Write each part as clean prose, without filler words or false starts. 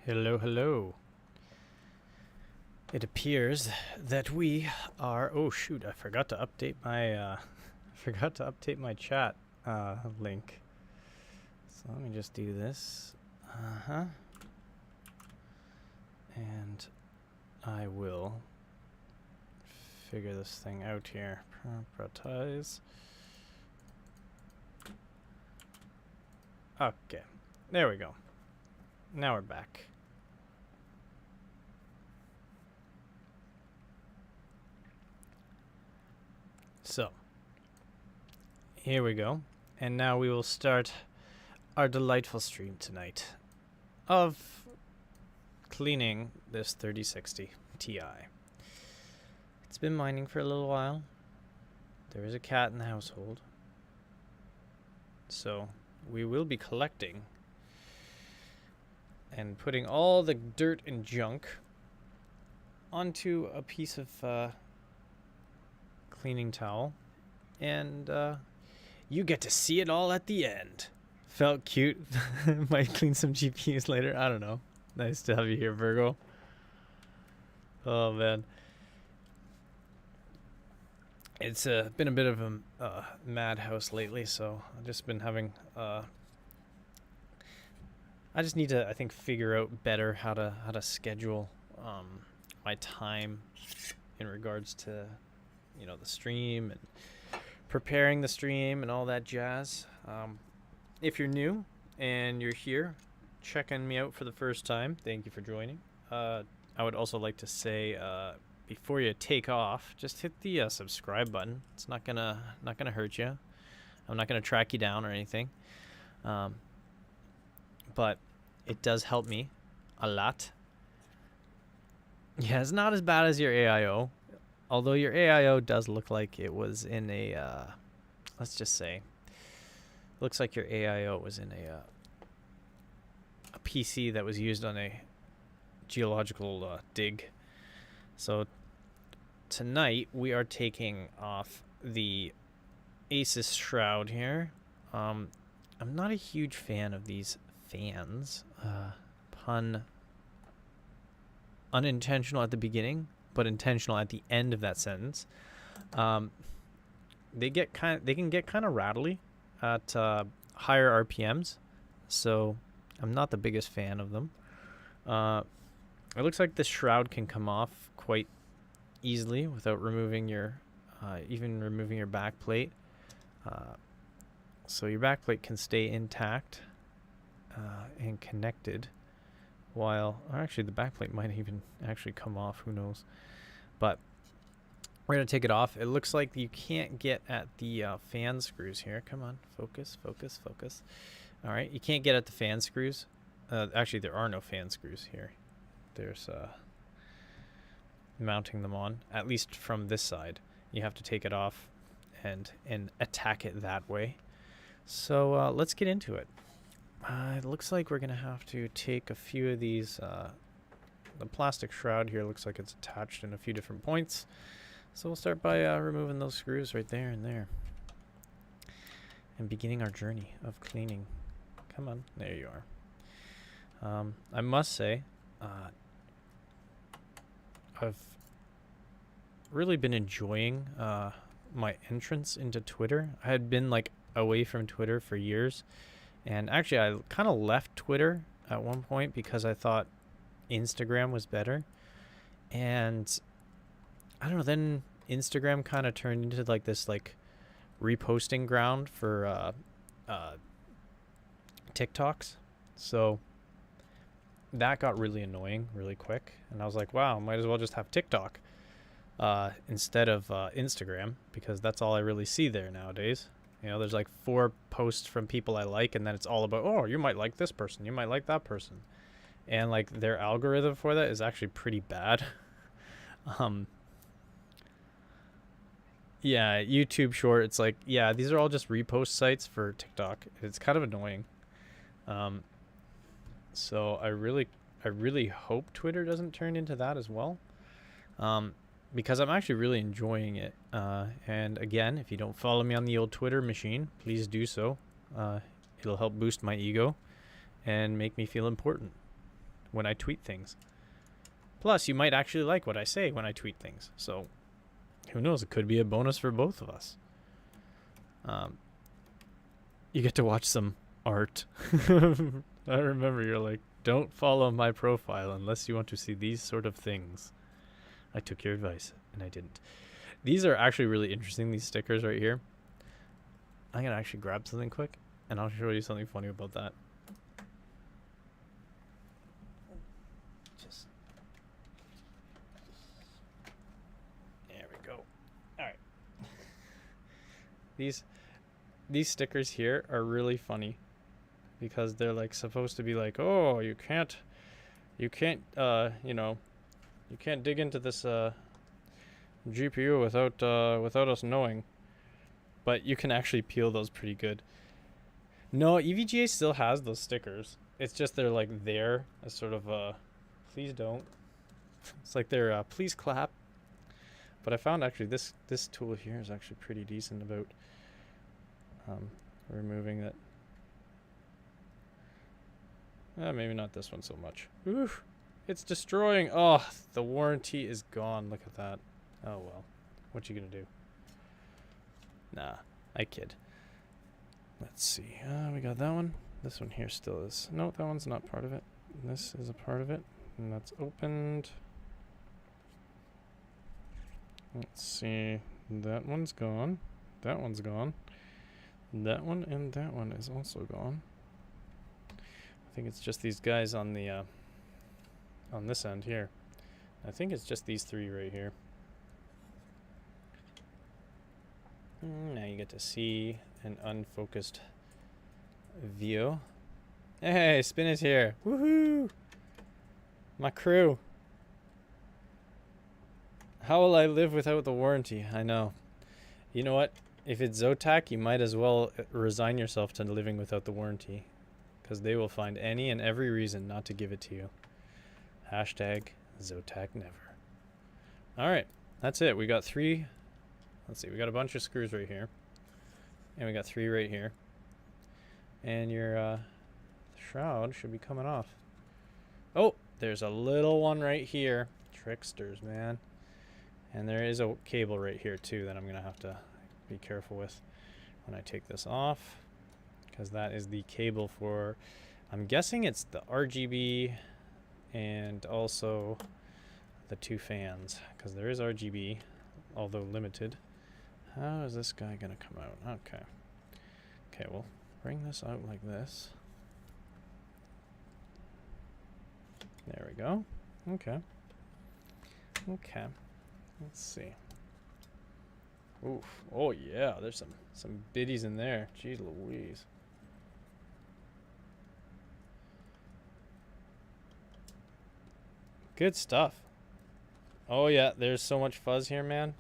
Hello, hello. It appears that we are. Oh shoot! I forgot to update my. Forgot to update my chat link. So let me just do this. And I will figure this thing out here. Properties. Okay, there we go. Now we're back. So, here we go. And now we will start our delightful stream tonight of cleaning this 3060 Ti. It's been mining for a little while. There is a cat in the household. So, we will be collecting and putting all the dirt and junk onto a piece of cleaning towel, and you get to see it all at the end. Felt cute. Might clean some GPUs later. I don't know. Nice to have you here, Virgo. Oh man, it's been a bit of a madhouse lately, so I've just been having I just need to, I think, figure out better how to schedule my time in regards to, you know, the stream and preparing the stream and all that jazz. If you're new and you're here checking me out for the first time, thank you for joining. I would also like to say, before you take off, just hit the subscribe button. It's not gonna hurt you. I'm not gonna track you down or anything, but it does help me a lot. Yeah, it's not as bad as your AIO. Although your AIO does look like it was in a, let's just say, looks like your AIO was in a PC that was used on a geological dig. So tonight we are taking off the Asus shroud here. I'm not a huge fan of these fans. Pun unintentional at the beginning, but intentional at the end of that sentence. They can get kind of rattly at higher RPMs, so I'm not the biggest fan of them. It looks like the shroud can come off quite easily without removing your even removing your back plate. So your back plate can stay intact and connected, while actually the back plate might even actually come off, who knows. But we're going to take it off. It looks like you can't get at the fan screws here. Come on, focus, focus, focus. All right, you can't get at the fan screws. Actually, there are no fan screws here. There's mounting them on, at least from this side. You have to take it off and attack it that way. So let's get into it. It looks like we're going to have to take a few of these. The plastic shroud here looks like it's attached in a few different points. So we'll start by removing those screws right there and there. And beginning our journey of cleaning. Come on, there you are. I must say, I've really been enjoying my entrance into Twitter. I had been like away from Twitter for years. And actually, I kind of left Twitter at one point because I thought Instagram was better. And I don't know, then Instagram kind of turned into like this like reposting ground for TikToks. So that got really annoying really quick. And I was like, wow, might as well just have TikTok instead of Instagram, because that's all I really see there nowadays. You know, there's like 4 posts from people I like, and then it's all about, oh, you might like this person, you might like that person. And like their algorithm for that is actually pretty bad. Yeah, YouTube short, it's like, yeah, these are all just repost sites for TikTok. It's kind of annoying. So I really hope Twitter doesn't turn into that as well. Because I'm actually really enjoying it. And again, if you don't follow me on the old Twitter machine, please do so. It'll help boost my ego and make me feel important. when I tweet things. Plus, you might actually like what I say when I tweet things. So, who knows? It could be a bonus for both of us. You get to watch some art. I remember you're like, don't follow my profile unless you want to see these sort of things. I took your advice, and I didn't. These are actually really interesting, these stickers right here. I'm going to actually grab something quick, and I'll show you something funny about that. Just there we go. All right. These stickers here are really funny because they're like supposed to be like, oh, you can't you know, you can't dig into this GPU without us knowing. But you can actually peel those pretty good. No, EVGA still has those stickers. It's just they're like there as sort of please don't. It's like they're please clap. But I found actually this tool here is actually pretty decent about removing that. Maybe not this one so much. Oof, it's destroying. Oh, the warranty is gone. Look at that. Oh well, what you gonna do? Nah, I kid. Let's see. We got that one. This one here still is. No, that one's not part of it. This is a part of it, and that's opened. Let's see. That one's gone. That one's gone. That one and that one is also gone. I think it's just these guys on the on this end here. I think it's just these three right here. Now you get to see an unfocused view. Hey, Spin is here. Woohoo! My crew. How will I live without the warranty? I know. You know what? If it's Zotac, you might as well resign yourself to living without the warranty. Because they will find any and every reason not to give it to you. Hashtag Zotac never. Alright, that's it. We got three. Let's see, we got a bunch of screws right here. And we got three right here. And your shroud should be coming off. Oh, there's a little one right here. Tricksters, man. And there is a cable right here too that I'm going to have to be careful with when I take this off. Because that is the cable for, I'm guessing it's the RGB and also the two fans. Because there is RGB, although limited. How is this guy going to come out? Okay. Okay, we'll bring this out like this. There we go. Okay. Okay. Let's see. Oof. Oh yeah, there's some biddies in there. Jeez Louise. Good stuff. Oh yeah, there's so much fuzz here, man.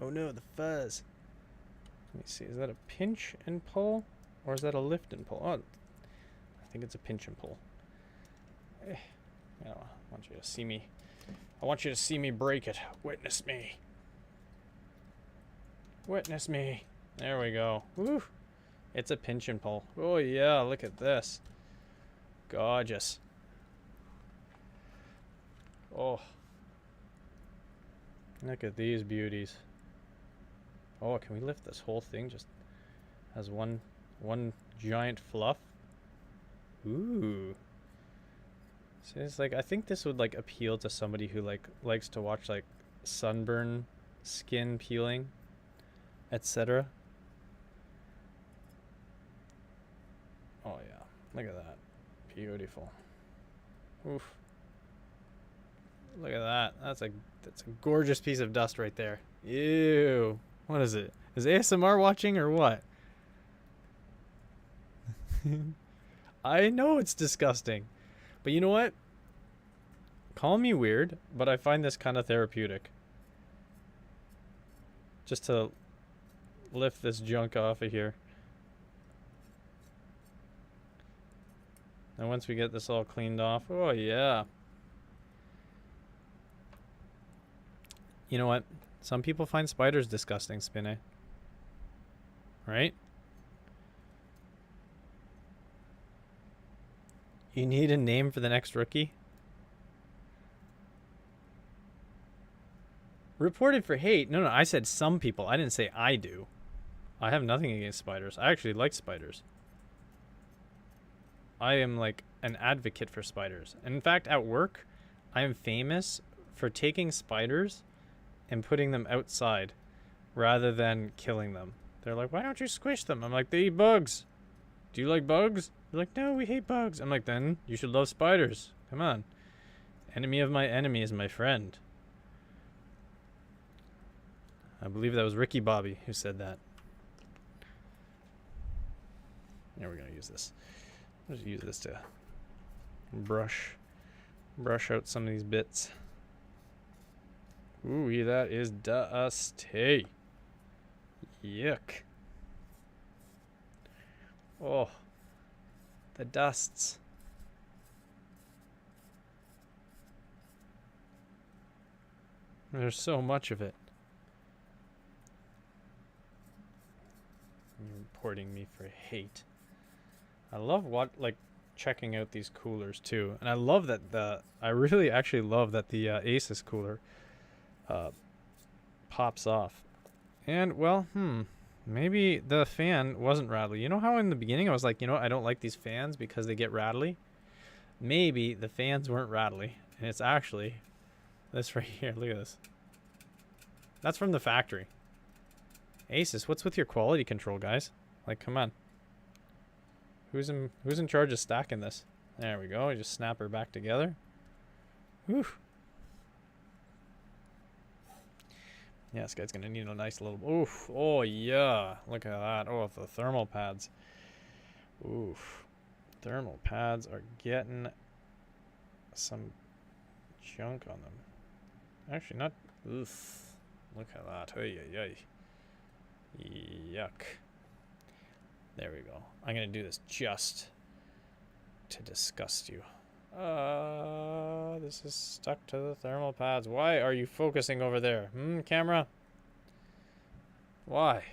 Oh no, the fuzz. Let me see, is that a pinch and pull? Or is that a lift and pull? Oh, I think it's a pinch and pull. I want you to see me. I want you to see me break it. Witness me. Witness me. There we go. Woo. It's a pinch and pull. Oh yeah, look at this. Gorgeous. Oh. Look at these beauties. Oh, can we lift this whole thing just as one giant fluff? Ooh. So it's like, I think this would like appeal to somebody who like likes to watch like sunburn skin peeling, etc. Oh yeah, look at that. Beautiful. Oof. Look at that. That's a gorgeous piece of dust right there. Ew. What is it? Is ASMR watching or what? I know it's disgusting. But you know what? Call me weird, but I find this kind of therapeutic. Just to lift this junk off of here. And once we get this all cleaned off, oh yeah. You know what? Some people find spiders disgusting, Spinny. Right? You need a name for the next rookie? Reported for hate. No, I said some people. I didn't say I do. I have nothing against spiders. I actually like spiders. I am like an advocate for spiders. And in fact, at work, I am famous for taking spiders and putting them outside rather than killing them. They're like, why don't you squish them? I'm like, they eat bugs. Do you like bugs? They're like, no, we hate bugs. I'm like, then you should love spiders. Come on. Enemy of my enemy is my friend. I believe that was Ricky Bobby who said that. Yeah, we're going to use this. I'll just use this to brush out some of these bits. Ooh, that is dusty. Yuck. Oh, the dusts. There's so much of it. You're reporting me for hate. I love checking out these coolers too, and I love that I really actually love that the Asus cooler pops off. And well, maybe the fan wasn't rattly. You know how in the beginning I was like, I don't like these fans because they get rattly? Maybe the fans weren't rattly, and it's actually this right here. Look at this. That's from the factory. Asus, what's with your quality control, guys? Like, come on. Who's in charge of stacking this? There we go. Just snap her back together. Whew. Yeah, this guy's gonna need a nice little. Oof. Oh yeah. Look at that. Oh, the thermal pads. Oof. Thermal pads are getting some junk on them. Actually, not. Oof. Look at that. Hey, hey, hey. Yuck. There we go. I'm going to do this just to disgust you. This is stuck to the thermal pads. Why are you focusing over there? Camera? Why?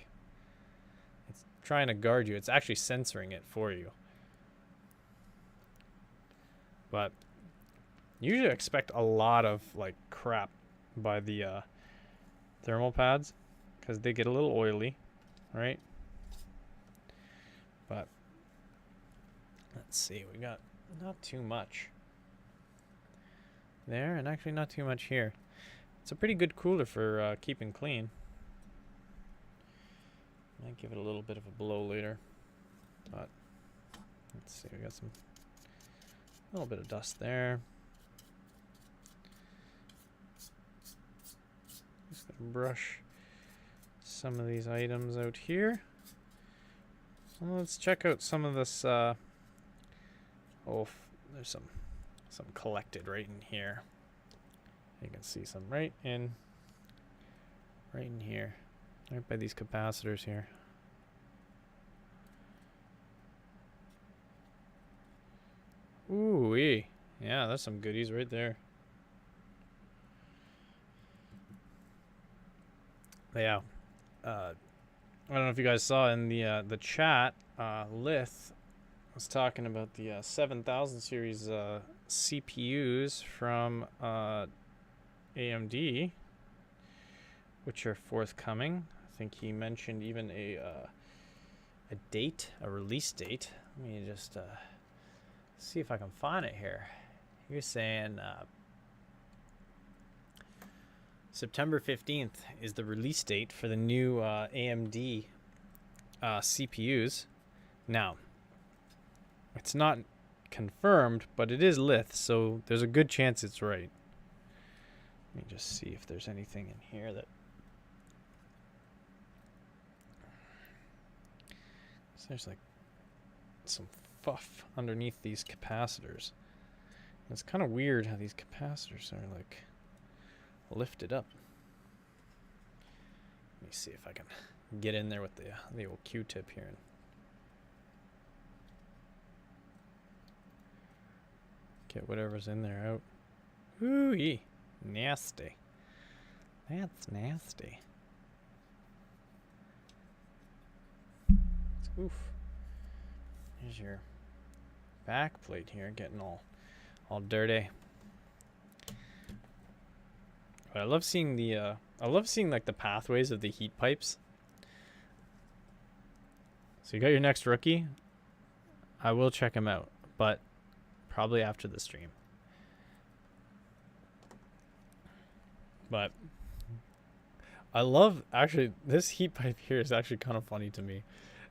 It's trying to guard you. It's actually censoring it for you. But you usually expect a lot of like crap by the thermal pads because they get a little oily, right? But let's see, we got not too much there, and actually not too much here. It's a pretty good cooler for keeping clean. Might give it a little bit of a blow later, but let's see, we got a little bit of dust there. Just gonna brush some of these items out here. Well, let's check out some of this. There's some collected right in here. You can see some right in here, right by these capacitors here. Ooh-wee. Yeah, there's some goodies right there. But yeah. I don't know if you guys saw in the chat, Lith was talking about the 7000 series CPUs from AMD, which are forthcoming. I think he mentioned even a release date. Let me just see if I can find it here. He was saying September 15th is the release date for the new AMD CPUs. Now, it's not confirmed, but it is Lith, so there's a good chance it's right. Let me just see if there's anything in here that... So there's like some fluff underneath these capacitors. And it's kind of weird how these capacitors are like lifted up. Let me see if I can get in there with the old Q-tip here and get whatever's in there out. Ooh-ee. Nasty. That's nasty. Oof. Here's your back plate here getting all dirty. But I love seeing like the pathways of the heat pipes. So you got your next rookie. I will check him out, but probably after the stream. But I love, actually, this heat pipe here is actually kind of funny to me.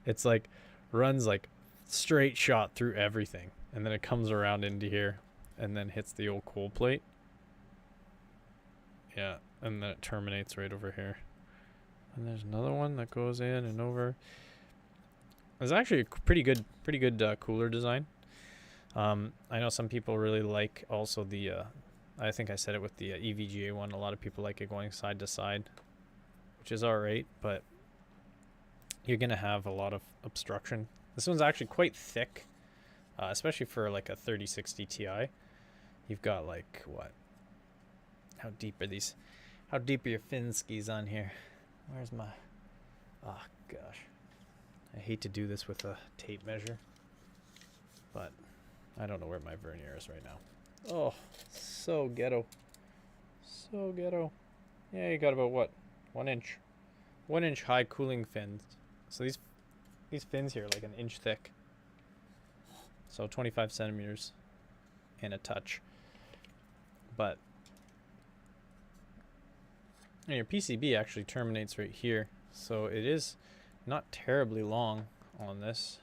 It's like runs like straight shot through everything, and then it comes around into here and then hits the old cold plate. Yeah, and then it terminates right over here. And there's another one that goes in and over. It's actually a pretty good cooler design. I know some people really like also the I think I said it with the EVGA one. A lot of people like it going side to side, which is alright, but you're gonna have a lot of obstruction. This one's actually quite thick, especially for like a 3060 Ti. You've got like what? How deep are these? How deep are your fin skis on here? Where's my? Oh gosh, I hate to do this with a tape measure, but I don't know where my vernier is right now. Oh, so ghetto. So ghetto. Yeah, you got about what? 1 inch. 1 inch high cooling fins. So these fins here are like an inch thick. So 25 centimeters and a touch. But and your PCB actually terminates right here. So it is not terribly long on this.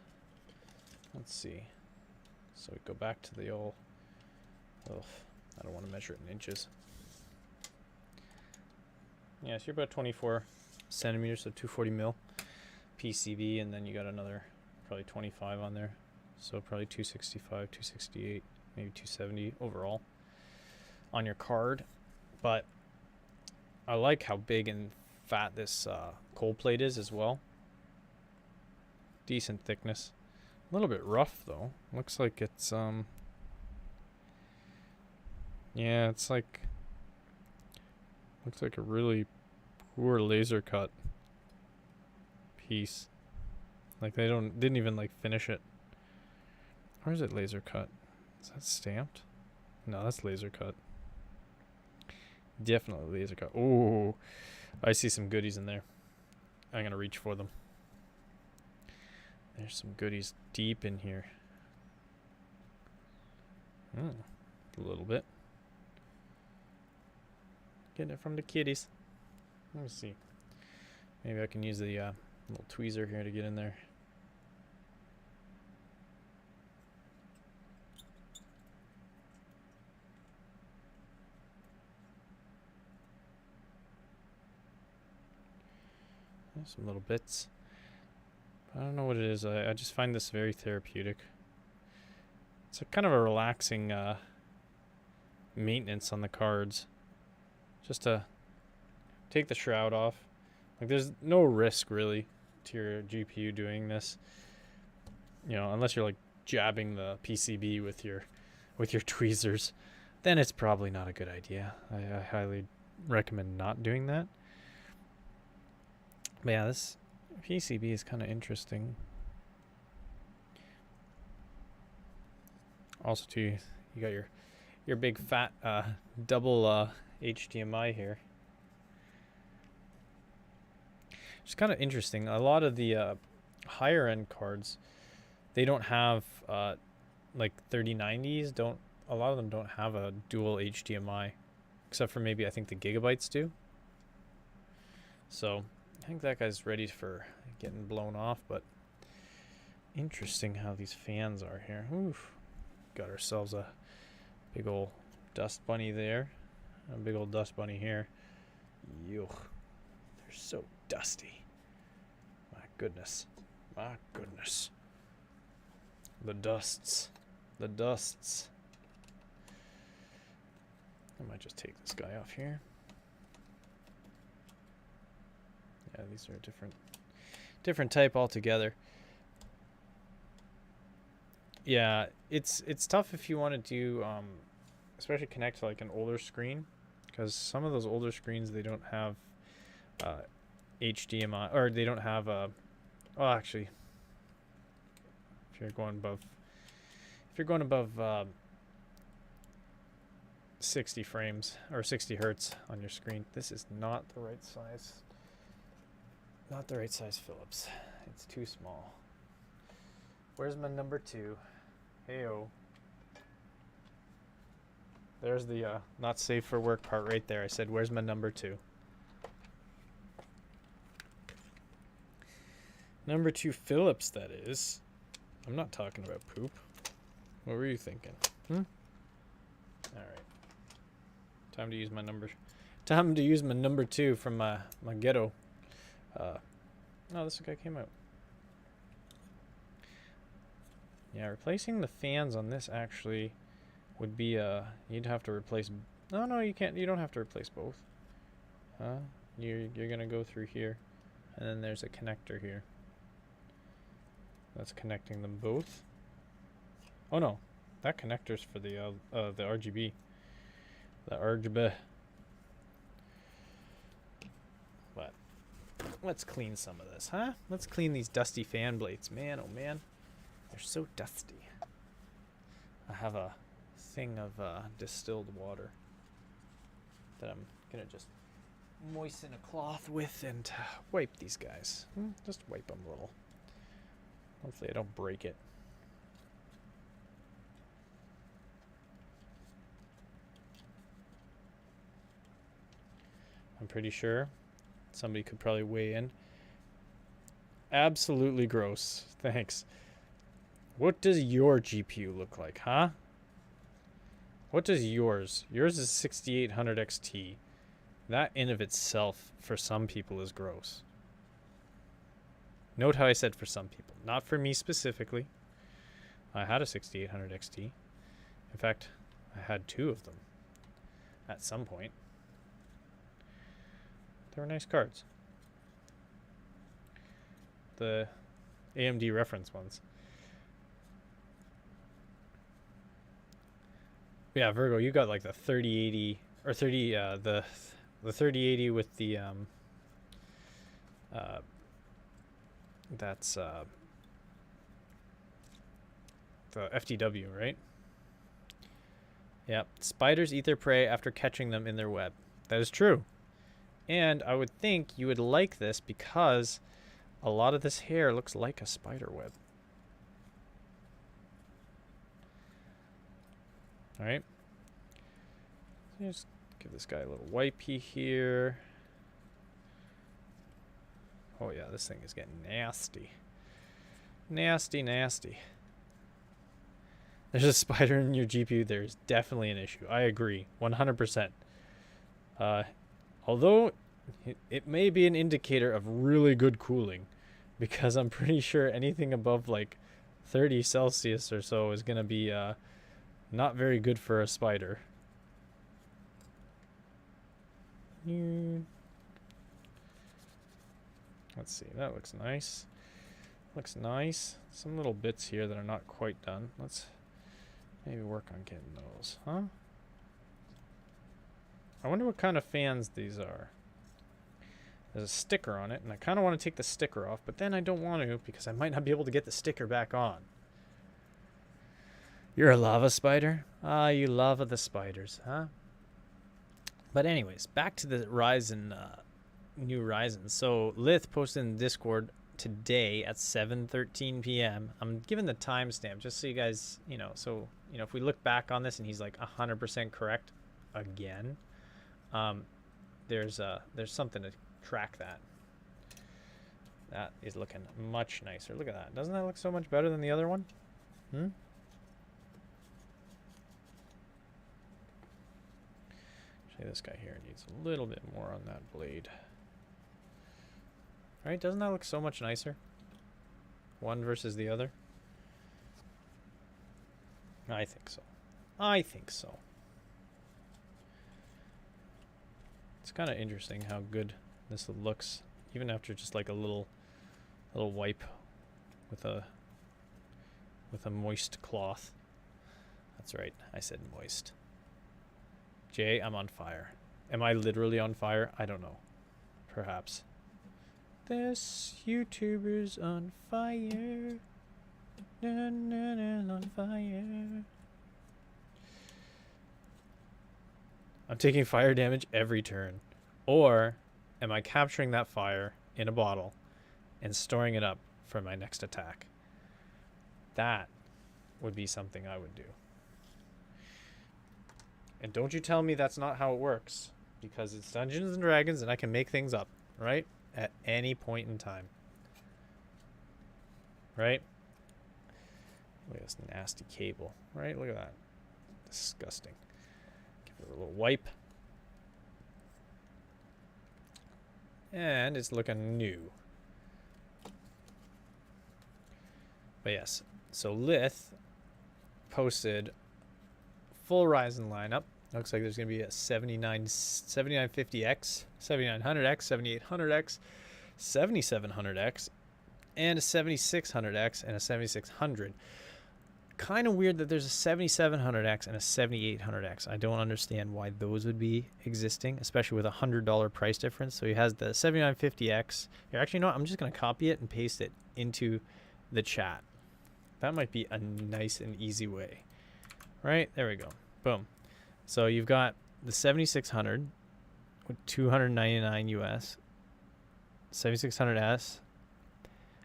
Let's see. So we go back to the old, oh, I don't want to measure it in inches. Yeah, so you're about 24 centimeters, so 240 mil PCB, and then you got another probably 25 on there. So probably 265, 268, maybe 270 overall on your card. But I like how big and fat this cold plate is as well. Decent thickness. A little bit rough though. Looks like it's yeah, it's like looks like a really poor laser cut piece. Like they didn't even like finish it. Or is it laser cut? Is that stamped? No, that's laser cut. Definitely laser cut. Oh, I see some goodies in there. I'm gonna reach for them. There's some goodies deep in here. A little bit. Getting it from the kitties. Let me see. Maybe I can use the little tweezer here to get in there. There's some little bits. I don't know what it is. I just find this very therapeutic. It's a kind of a relaxing maintenance on the cards. Just to take the shroud off. Like there's no risk really to your GPU doing this. You know, unless you're like jabbing the PCB with your tweezers, then it's probably not a good idea. I highly recommend not doing that. But yeah, this PCB is kind of interesting. Also, too, you got your big fat double HDMI here. It's kind of interesting. A lot of the higher end cards, they don't have like 3090s. A lot of them don't have a dual HDMI, except for maybe I think the Gigabytes do. So I think that guy's ready for getting blown off, but interesting how these fans are here. Oof. Got ourselves a big old dust bunny there. A big old dust bunny here. Yuck. They're so dusty. My goodness. My goodness. The dusts. The dusts. I might just take this guy off here. Yeah, these are a different type altogether. Yeah, it's tough if you want to do, especially connect to like an older screen, because some of those older screens, they don't have HDMI, or they don't have oh, actually, if you're going above if you're going above 60 frames or 60 hertz on your screen, this is not the right size. Not the right size Phillips. It's too small. Where's my number 2? Heyo. There's the not safe for work part right there. I said, where's my number 2? Number 2 Phillips, that is. I'm not talking about poop. What were you thinking? All right. Time to use my number. Time to use my number 2 from my ghetto. No, this guy came out. Yeah, replacing the fans on this actually would be you'd have to replace. No, you can't. You don't have to replace both. You're gonna go through here, and then there's a connector here. That's connecting them both. Oh no, that connector's for the RGB. The RGB. But let's clean some of this, huh? Let's clean these dusty fan blades. Man, oh man, they're so dusty. I have a thing of distilled water that I'm gonna just moisten a cloth with and wipe these guys. Just wipe them a little. Hopefully I don't break it. I'm pretty sure somebody could probably weigh in. Absolutely gross. Thanks. What does your GPU look like, huh? What does yours? Yours is 6800 XT. That in of itself, for some people, is gross. Note how I said for some people. Not for me specifically. I had a 6800 XT. In fact, I had 2 of them at some point. They were nice cards. The AMD reference ones. Yeah, Virgo, you got like the 3080 or 30 the 3080 with the that's the FTW, right? Yeah, spiders eat their prey after catching them in their web. That is true. And I would think you would like this because a lot of this hair looks like a spider web. All right. Just give this guy a little wipey here. Oh yeah, this thing is getting nasty. Nasty, nasty. There's a spider in your GPU. There's definitely an issue. I agree, 100%. Although it may be an indicator of really good cooling, because I'm pretty sure anything above like 30 Celsius or so is going to be not very good for a spider. Let's see, that looks nice. Looks nice. Some little bits here that are not quite done. Let's maybe work on getting those, huh? I wonder what kind of fans these are. There's a sticker on it, and I kind of want to take the sticker off, but then I don't want to because I might not be able to get the sticker back on. You're a lava spider? Ah, you lava the spiders, huh? But anyways, back to the Ryzen, new Ryzen. So Lith posted in Discord today at 7:13 p.m. I'm giving the timestamp just so you guys, so, if we look back on this and he's like 100% correct again, there's something to track that. That is looking much nicer. Look at that. Doesn't that look so much better than the other one? Actually, this guy here needs a little bit more on that blade. Right? Doesn't that look so much nicer? One versus the other? I think so. I think so. It's kind of interesting how good this looks, even after just like a little wipe with a moist cloth. That's right, I said moist. Jay, I'm on fire. Am I literally on fire? I don't know. Perhaps. This YouTuber's on fire. On fire. I'm taking fire damage every turn. Or am I capturing that fire in a bottle and storing it up for my next attack? That would be something I would do. And don't you tell me that's not how it works, because it's Dungeons and Dragons and I can make things up, right? At any point in time. Right? Look at this nasty cable, right? Look at that. Disgusting. Give it a little wipe. And it's looking new. But yes, so Lith posted full Ryzen lineup. Looks like there's going to be a 7950X, 7900X, 7800X, 7700X, and a 7600X and a 7600. Kind of weird that there's a 7700X and a 7800X. I don't understand why those would be existing, especially with a $100 price difference. So he has the 7950X. Here, actually, no, I'm just going to copy it and paste it into the chat. That might be a nice and easy way. Right? There we go. Boom. So you've got the 7600 with $299 US, 7600S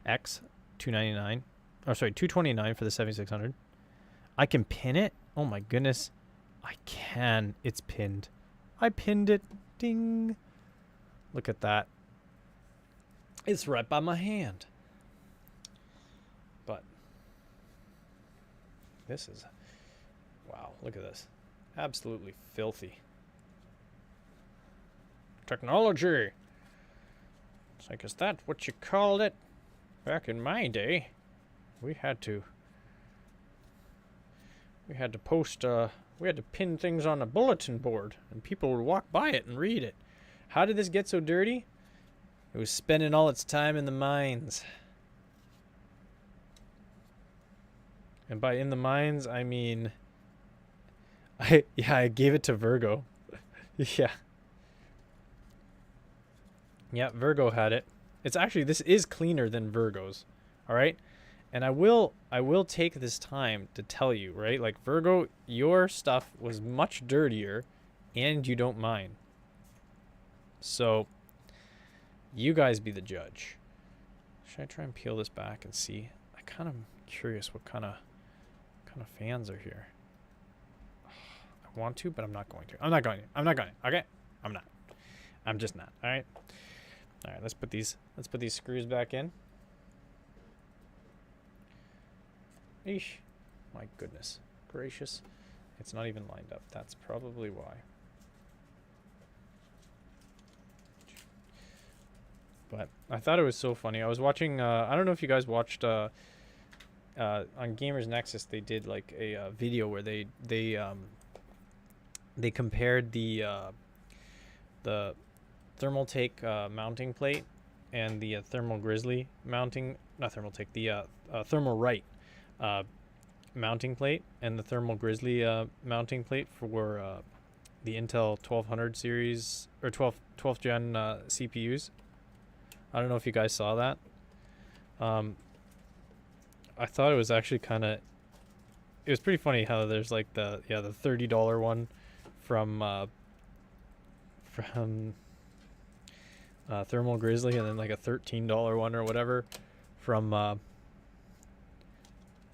X, $299. Oh, sorry, $229 for the 7600. I can pin it. Oh my goodness, I can. It's pinned. I pinned it. Ding. Look at that. It's right by my hand. But this is, wow. Look at this. Absolutely filthy. Technology. It's like, is that what you called it? Back in my day, we had to post, we had to pin things on a bulletin board, and people would walk by it and read it. How did this get so dirty? It was spending all its time in the mines. And by in the mines, I mean, I gave it to Virgo. Yeah. Yeah, Virgo had it. It's actually, this is cleaner than Virgo's. All right? And I will take this time to tell you, right? Like, Virgo, your stuff was much dirtier and you don't mind. So you guys be the judge. Should I try and peel this back and see? I kind of curious what kind of fans are here. I want to, but I'm not going to. I'm not going to. Okay? I'm not. I'm just not. All right? All right, let's put these screws back in. Eesh. My goodness gracious. It's not even lined up. That's probably why. But I thought it was so funny. I was watching, I don't know if you guys watched, on Gamers Nexus, they did like a video where they compared the Thermaltake mounting plate and the Thermal Grizzly mounting, not Thermaltake, the Thermalright mounting plate and the Thermal Grizzly mounting plate for the Intel 1200 series or 12th gen CPUs. I don't know if you guys saw that. I thought it was actually kind of, it was pretty funny how there's like the $30 one from Thermal Grizzly, and then like a $13 one or whatever from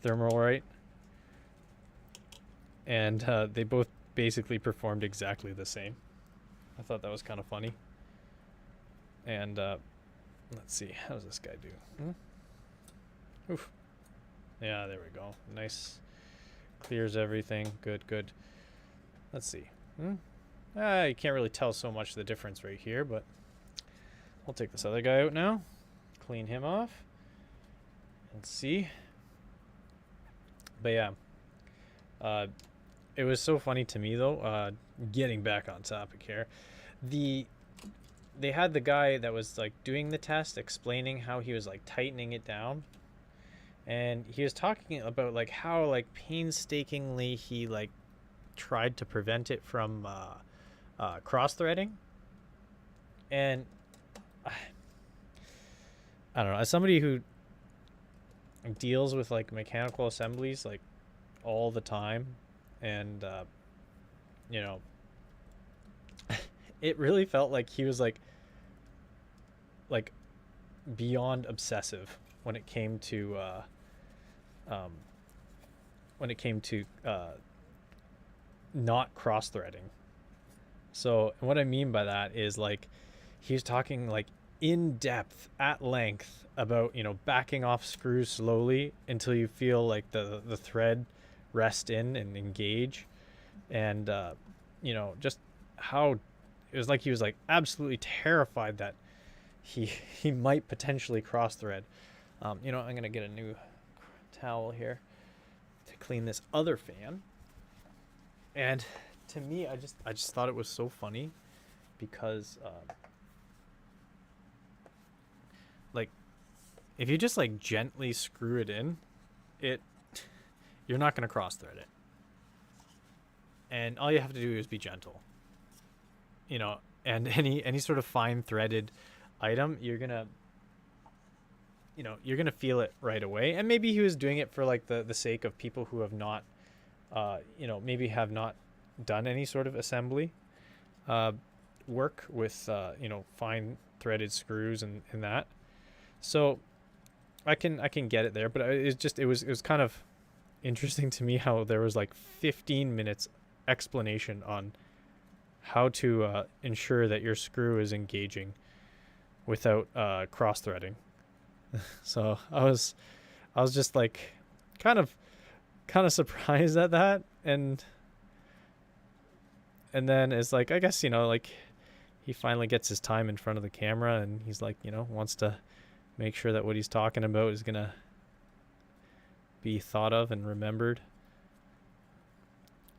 Thermalright, and they both basically performed exactly the same. I thought that was kind of funny. And let's see, how does this guy do? Oof. Yeah, there we go. Nice. Clears everything. Good. Let's see. You can't really tell so much the difference right here, but we'll take this other guy out now. Clean him off. And see. But yeah. It was so funny to me though, getting back on topic here. They had the guy that was like doing the test explaining how he was like tightening it down. And he was talking about like how like painstakingly he like tried to prevent it from cross-threading. And I don't know, as somebody who deals with like mechanical assemblies like all the time, and you know, it really felt like he was like beyond obsessive when it came to um, not cross-threading. So what I mean by that is like he was talking like in depth at length about, you know, backing off screws slowly until you feel like the thread rest in and engage, and you know, just how it was like he was like absolutely terrified that he might potentially cross thread. You know, I'm gonna get a new towel here to clean this other fan. And to me, I just thought it was so funny because like if you just like gently screw it in, it you're not gonna cross thread it, and all you have to do is be gentle. You know, and any sort of fine threaded item, you're gonna feel it right away. And maybe he was doing it for like the sake of people who have not maybe have not done any sort of assembly work with fine threaded screws and that. So I can get it there, but it was kind of interesting to me how there was like 15 minutes explanation on how to ensure that your screw is engaging without cross threading. So I was just like kind of surprised at that, and then it's like, I guess, you know, like he finally gets his time in front of the camera, and he's like, you know, wants to make sure that what he's talking about is gonna be thought of and remembered.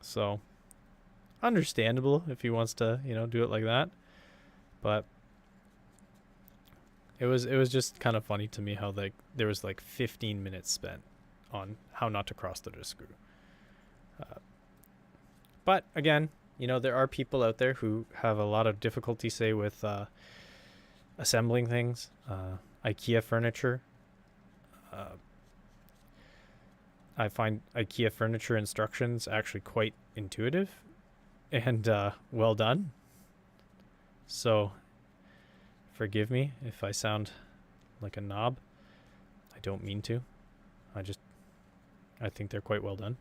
So understandable if he wants to, you know, do it like that. But it was just kind of funny to me how like there was like 15 minutes spent on how not to cross thread a screw. But again, you know, there are people out there who have a lot of difficulty, say, with assembling things, IKEA furniture. I find IKEA furniture instructions actually quite intuitive and well done. So forgive me if I sound like a knob. I don't mean to. I think they're quite well done.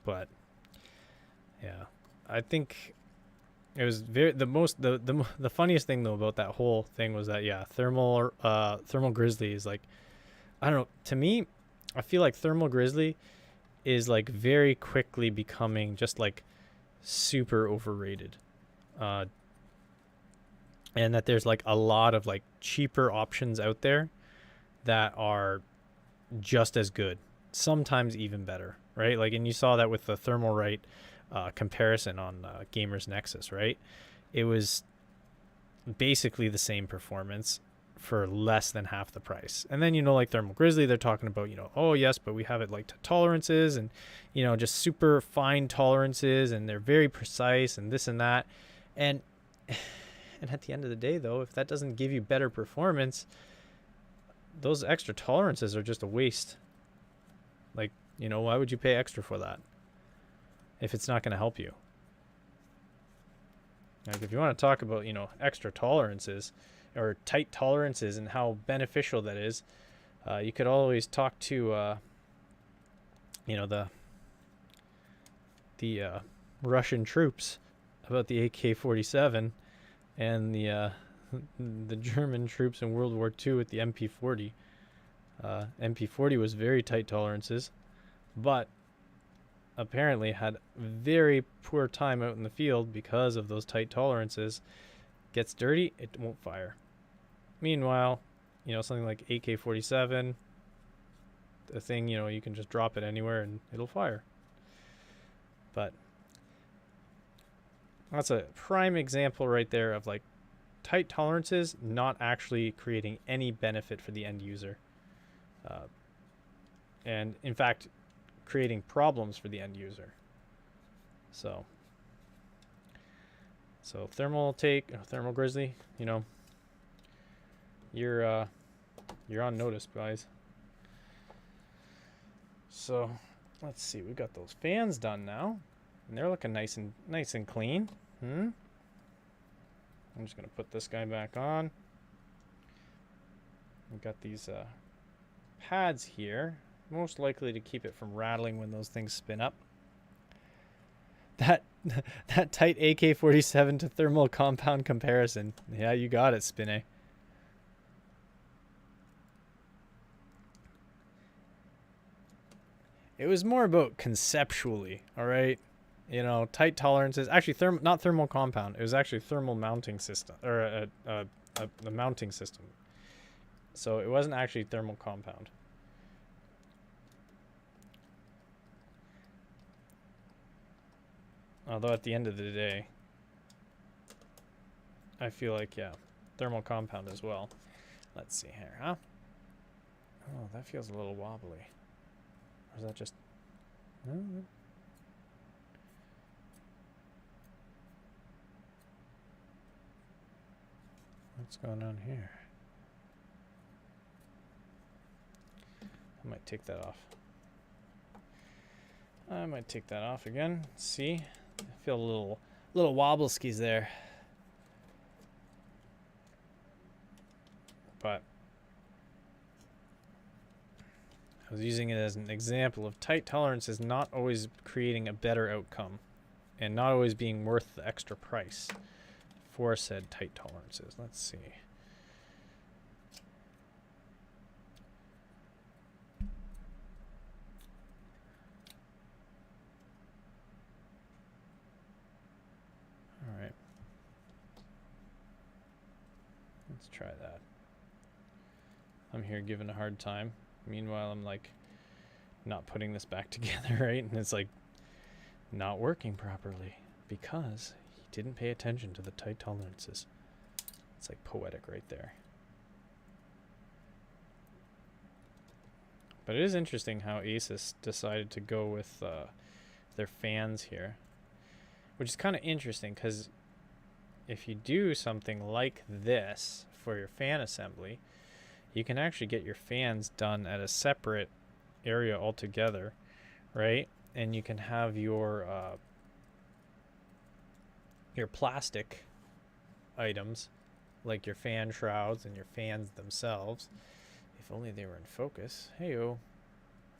But yeah, I think it was the funniest thing though about that whole thing was that, yeah, thermal grizzly is like, I don't know, to me I feel like thermal grizzly is like very quickly becoming just like super overrated, and that there's like a lot of like cheaper options out there that are just as good, sometimes even better, right? Like, and you saw that with the Thermalright comparison on Gamers Nexus, right? It was basically the same performance for less than half the price. And then, you know, like Thermal Grizzly, they're talking about, you know, oh yes, but we have it like to tolerances and, you know, just super fine tolerances, and they're very precise and this and that. And at the end of the day though, if that doesn't give you better performance, those extra tolerances are just a waste. Like, you know, why would you pay extra for that if it's not going to help you? Like, if you want to talk about, you know, extra tolerances or tight tolerances and how beneficial that is, you could always talk to, you know, the Russian troops about the AK-47 and the German troops in World War II with the MP40. MP40 was very tight tolerances, but apparently had very poor time out in the field because of those tight tolerances. Gets dirty, it won't fire. Meanwhile, you know, something like AK-47, the thing, you know, you can just drop it anywhere and it'll fire. But that's a prime example right there of like tight tolerances not actually creating any benefit for the end user, and in fact creating problems for the end user. So Thermal Grizzly, you know, you're You're on notice, guys. So, let's see. We got those fans done now, and they're looking nice and clean. I'm just gonna put this guy back on. We've got these pads here, most likely to keep it from rattling when those things spin up. That tight AK-47 to thermal compound comparison. Yeah, you got it, Spinne. It was more about conceptually, all right? You know, tight tolerances. Actually, not thermal compound. It was actually thermal mounting system, or a mounting system. So it wasn't actually thermal compound. Although at the end of the day, I feel like, yeah, thermal compound as well. Let's see here, huh? Oh, that feels a little wobbly. Or is that just... What's going on here? I might take that off. I might take that off again. See? I feel a little wobble skis there. But I was using it as an example of tight tolerances not always creating a better outcome and not always being worth the extra price for said tight tolerances. Let's see. All right. Let's try that. I'm here giving a hard time. Meanwhile, I'm like not putting this back together, right? And it's like not working properly because he didn't pay attention to the tight tolerances. It's like poetic right there. But it is interesting how Asus decided to go with their fans here, which is kind of interesting because if you do something like this for your fan assembly, you can actually get your fans done at a separate area altogether, right? And you can have your plastic items, like your fan shrouds and your fans themselves. If only they were in focus. Hey-o.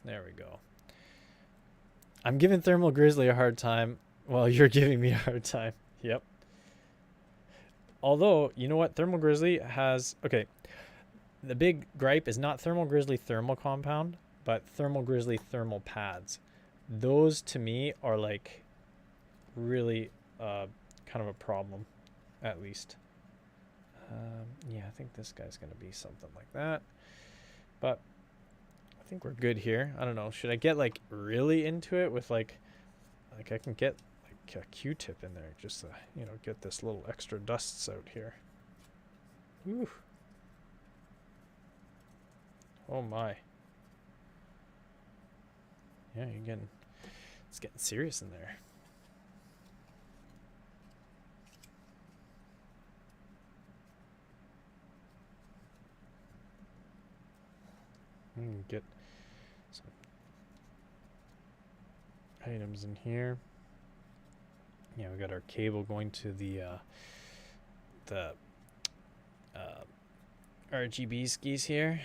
There we go. I'm giving Thermal Grizzly a hard time while you're giving me a hard time. Yep. Although, you know what? Thermal Grizzly has... Okay. The big gripe is not Thermal Grizzly thermal compound, but Thermal Grizzly thermal pads. Those, to me, are like really kind of a problem, at least. Yeah, I think this guy's going to be something like that. But I think we're good here. I don't know. Should I get like really into it with like I can get like a Q-tip in there just to, you know, get this little extra dusts out here. Ooh. Oh my. Yeah, it's getting serious in there. Get some items in here. Yeah, we got our cable going to the RGB skis here.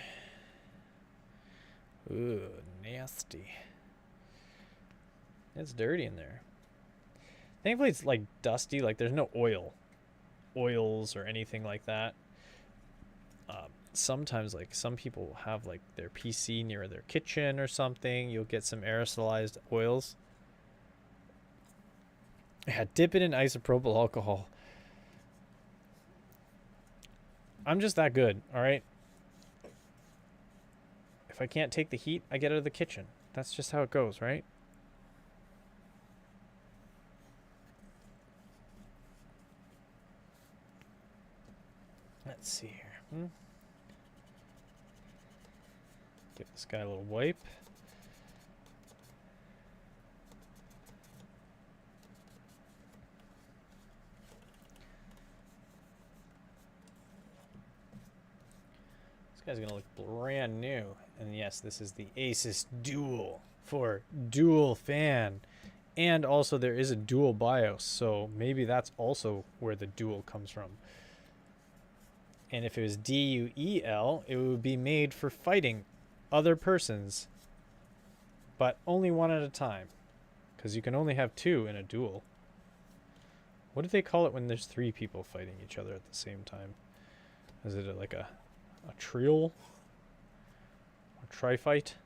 Ooh, nasty. It's dirty in there. Thankfully it's like dusty, like there's no oils or anything like that. Sometimes like some people have like their PC near their kitchen or something. You'll get some aerosolized oils. Yeah, dip it in isopropyl alcohol. I'm just that good, all right? If I can't take the heat, I get out of the kitchen. That's just how it goes, right? Let's see here. Give this guy a little wipe. guy's gonna look brand new. And yes, this is the Asus Dual for dual fan. And also there is a dual BIOS, so maybe that's also where the dual comes from. And if it was DUEL, it would be made for fighting other persons, but only one at a time, because you can only have two in a duel. What do they call it when there's three people fighting each other at the same time? Is it like a trial? A tri-fight?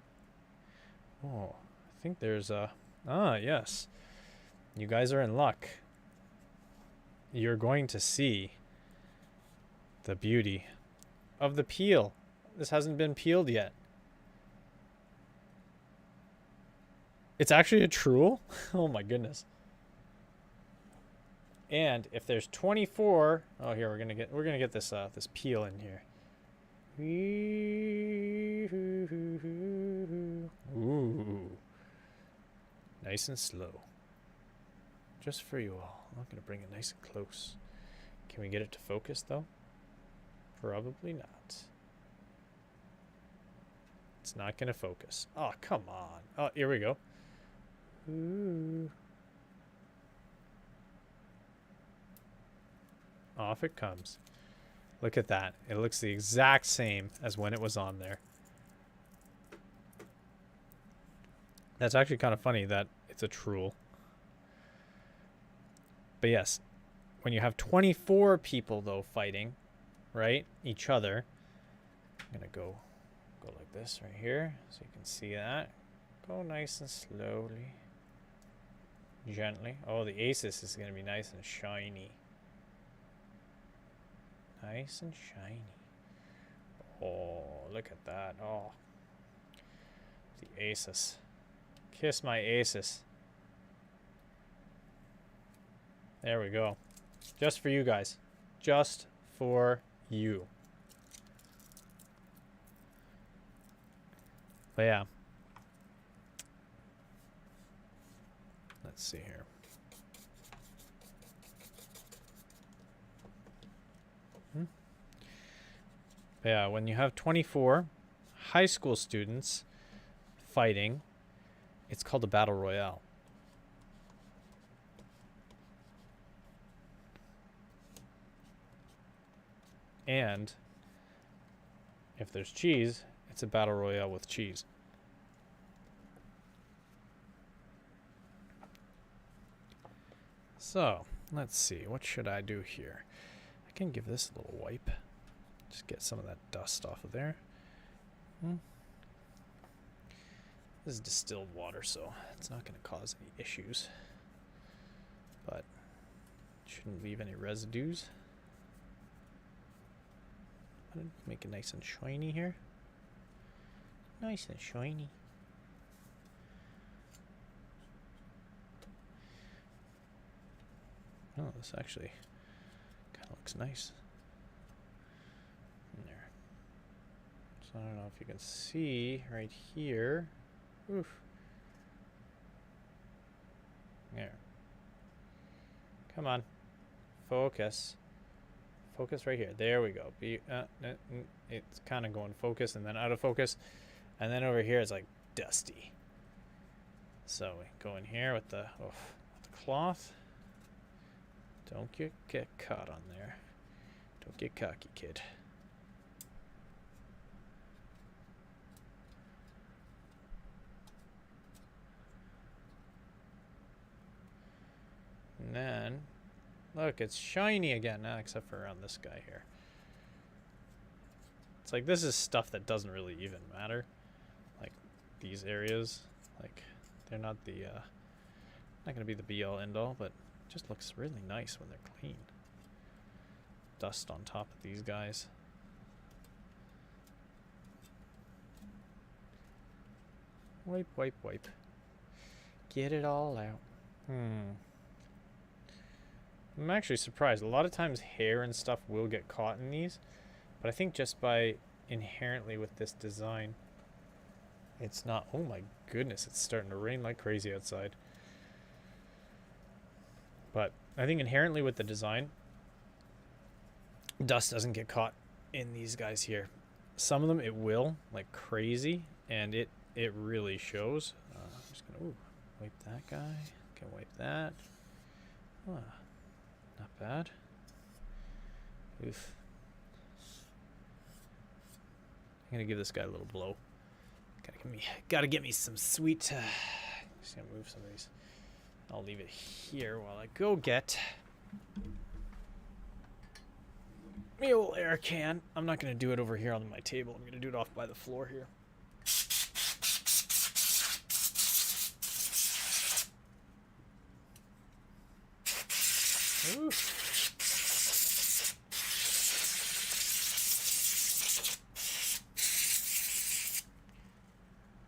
Oh, I think there's a... Ah, yes. You guys are in luck. You're going to see the beauty of the peel. This hasn't been peeled yet. It's actually a truel? Oh my goodness. And if there's 24, oh here we're gonna get this this peel in here. Ooh. Nice and slow. Just for you all. I'm gonna bring it nice and close. Can we get it to focus though? Probably not. It's not gonna focus. Oh, come on. Oh, here we go. Ooh. Off it comes. Look at that. It looks the exact same as when it was on there. That's actually kind of funny that it's a truel. But yes, when you have 24 people though fighting, right, each other, I'm gonna go like this right here so you can see that. Go nice and slowly, gently. Oh, the Asus is gonna be nice and shiny. Nice and shiny. Oh, look at that. Oh, the Asus. Kiss my Asus. There we go. Just for you guys. Just for you. But yeah. Let's see here. But yeah, when you have 24 high school students fighting, it's called a battle royale. And if there's cheese, it's a battle royale with cheese. So, let's see. What should I do here? I can give this a little wipe. Just get some of that dust off of there. This is distilled water, so it's not going to cause any issues. But shouldn't leave any residues. Make it nice and shiny here. Nice and shiny. Oh, this actually kind of looks nice. In there. So I don't know if you can see right here. Oof. There. Come on. Focus. Focus right here. There we go. It's kind of going focus and then out of focus. And then over here it's like dusty. So we go in here with the cloth. Don't get caught on there. Don't get cocky, kid. And then, look, it's shiny again, except for around this guy here. It's like this is stuff that doesn't really even matter. Like these areas, like they're not the, not gonna be the be all end all, but it just looks really nice when they're clean. Dust on top of these guys. Wipe, wipe, wipe. Get it all out. I'm actually surprised. A lot of times hair and stuff will get caught in these, but I think just by inherently with this design, it's not. Oh my goodness, it's starting to rain like crazy outside. But I think inherently with the design, dust doesn't get caught in these guys here. some of them it will, like crazy, and it really shows. I'm just gonna wipe that guy. Can wipe that. Not bad. Oof. I'm gonna give this guy a little blow. Gotta get me some sweet. Just gonna move some of these. I'll leave it here while I go get me old air can. I'm not gonna do it over here on my table. I'm gonna do it off by the floor here. Ooh.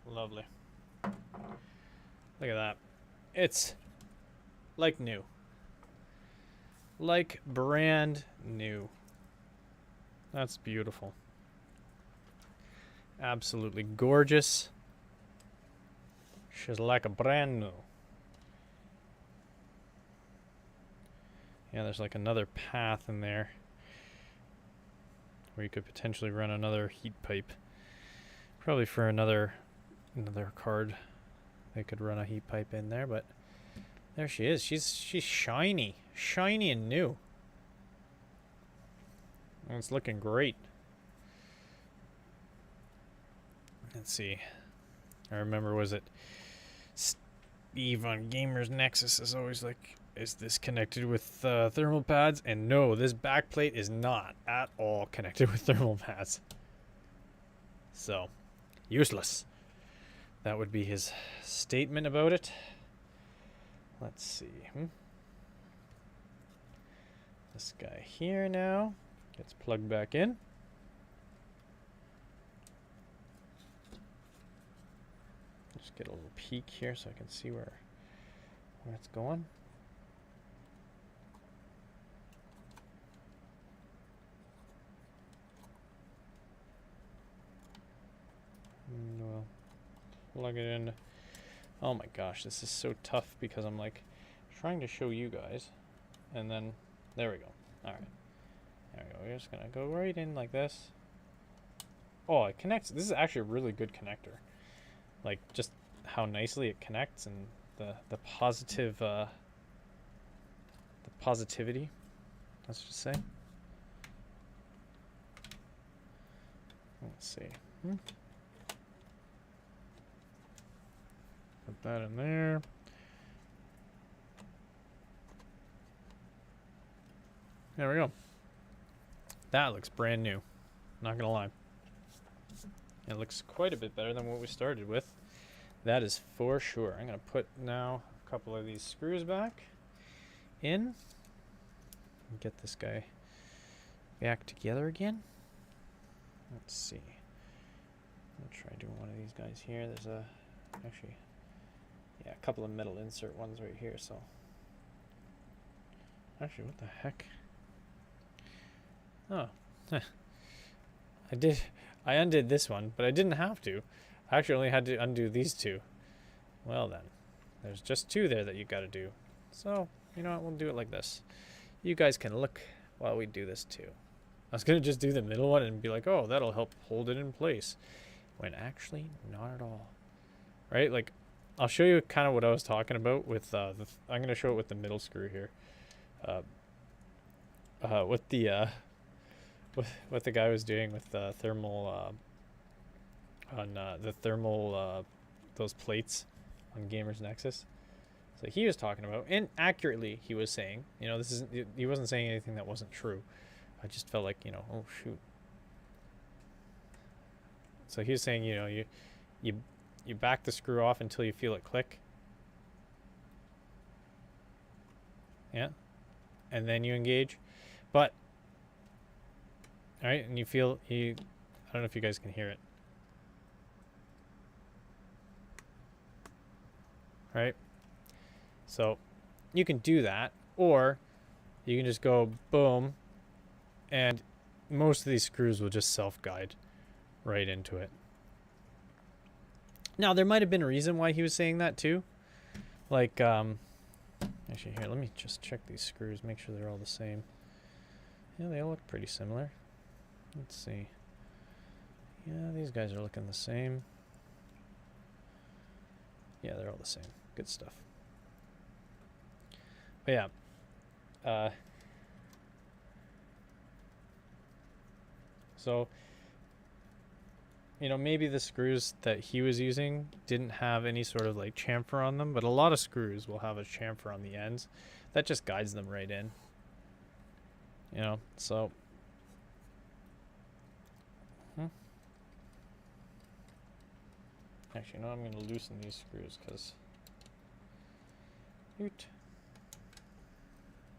Lovely. Look at that. It's like new. Like brand new. That's beautiful. Absolutely gorgeous. She's like a brand new. Yeah, there's like another path in there where you could potentially run another heat pipe. Probably for another card they could run a heat pipe in there, but there she is. She's shiny and new. And it's looking great. Let's see. I remember, was it Steve on Gamers Nexus is always like, is this connected with thermal pads? And no, this backplate is not at all connected with thermal pads. So, useless. That would be his statement about it. Let's see. This guy here now gets plugged back in. Just get a little peek here so I can see where it's going. Well, plug it in. Oh my gosh, this is so tough because I'm like trying to show you guys, and then there we go. All right, there we go. We're just gonna go right in like this. Oh, it connects. This is actually a really good connector. Like just how nicely it connects and the positivity. Let's just say. Let's see. Put that in there. There we go. That looks brand new. Not gonna lie. It looks quite a bit better than what we started with. That is for sure. I'm gonna put now a couple of these screws back in. And get this guy back together again. Let's see. I'll try doing one of these guys here. There's a a couple of metal insert ones right here, so actually what the heck? Oh. I undid this one, but I didn't have to. I actually only had to undo these two. Well then, there's just two there that you gotta do. So, you know what, we'll do it like this. You guys can look while we do this too. I was gonna just do the middle one and be like, oh, that'll help hold it in place. When actually, not at all. Right? Like, I'll show you kind of what I was talking about with, I'm gonna show it with the middle screw here. What the guy was doing with the thermal, those plates on Gamers Nexus. So he was talking about, and accurately he was saying, you know, he wasn't saying anything that wasn't true. I just felt like, you know, oh shoot. So he was saying, you know, you back the screw off until you feel it click. Yeah. And then you engage. But all right, and you feel I don't know if you guys can hear it. Right? So you can do that, or you can just go boom, and most of these screws will just self-guide right into it. Now, there might have been a reason why he was saying that too. Like, actually here, let me just check these screws, make sure they're all the same. Yeah, they all look pretty similar. Let's see. Yeah, these guys are looking the same. Yeah, they're all the same. Good stuff. But yeah. So, you know, maybe the screws that he was using didn't have any sort of like chamfer on them, but a lot of screws will have a chamfer on the ends. That just guides them right in. You know, so. Actually, no, I'm going to loosen these screws because